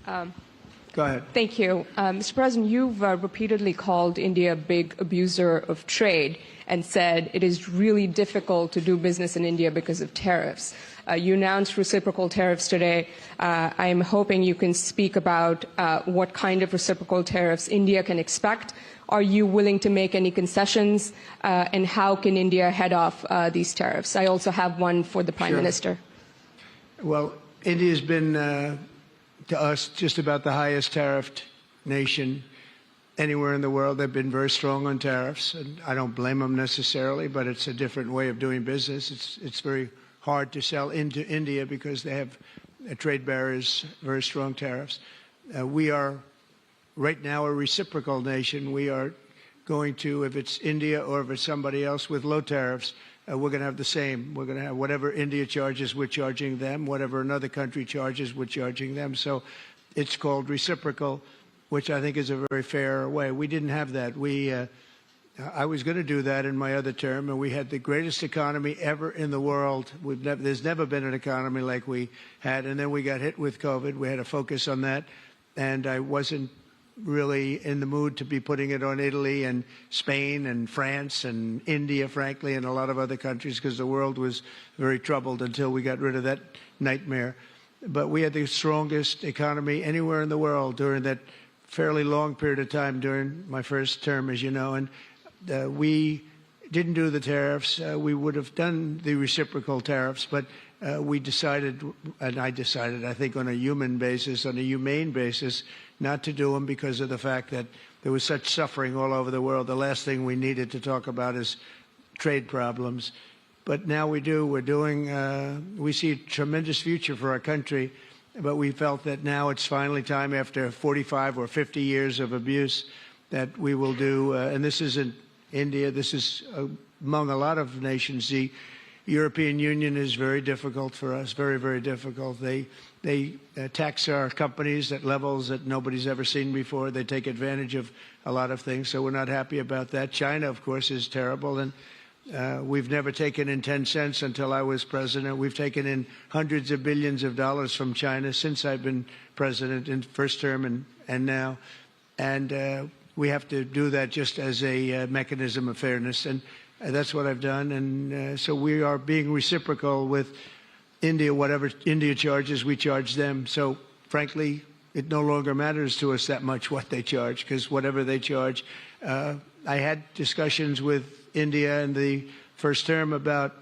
Go ahead. Thank you. Mr. President, you've repeatedly called India a big abuser of trade and said it is really difficult to do business in India because of tariffs. You announced reciprocal tariffs today. I am hoping you can speak about what kind of reciprocal tariffs India can expect. Are you willing to make any concessions? And how can India head off these tariffs? I also have one for the Prime Minister. Well, India's been to us just about the highest tariffed nation anywhere in the world. They've been very strong on tariffs, and I don't blame them necessarily, but it's a different way of doing business. It's very hard to sell into India because they have trade barriers, very strong tariffs. We are right now a reciprocal nation. We are going to, if it's India or if it's somebody else with low tariffs, we're going to have the same. We're going to have whatever India charges, we're charging them. Whatever another country charges, we're charging them. So it's called reciprocal, which I think is a very fair way. We didn't have that. I was going to do that in my other term, and we had the greatest economy ever in the world. There's never been an economy like we had, and then we got hit with COVID. We had to focus on that, and I wasn't really in the mood to be putting it on Italy and Spain and France and India, frankly, and a lot of other countries, because the world was very troubled until we got rid of that nightmare. But we had the strongest economy anywhere in the world during that fairly long period of time during my first term, as you know, and we didn't do the tariffs. We would have done the reciprocal tariffs, but we decided, and I decided, I think on a human basis, on a humane basis, not to do them because of the fact that there was such suffering all over the world. The last thing we needed to talk about is trade problems. But now we do. We're doing, we see a tremendous future for our country, but we felt that now it's finally time, after 45 or 50 years of abuse, that we will do, and this isn't India, this is among a lot of nations. The European Union is very difficult for us, very, very difficult. They tax our companies at levels that nobody's ever seen before. They take advantage of a lot of things, so we're not happy about that. China, of course, is terrible, and we've never taken in 10 cents until I was president. We've taken in hundreds of billions of dollars from China since I've been president in first term and now. And we have to do that just as a mechanism of fairness, and that's what I've done. And so we are being reciprocal with India. Whatever India charges, we charge them. So frankly, it no longer matters to us that much what they charge, because whatever they charge, I had discussions with India in the first term about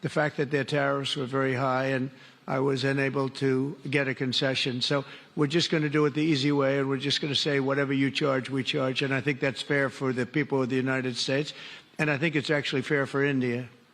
the fact that their tariffs were very high, and I was unable to get a concession. So we're just going to do it the easy way, and we're just going to say whatever you charge, we charge. And I think that's fair for the people of the United States, and I think it's actually fair for India.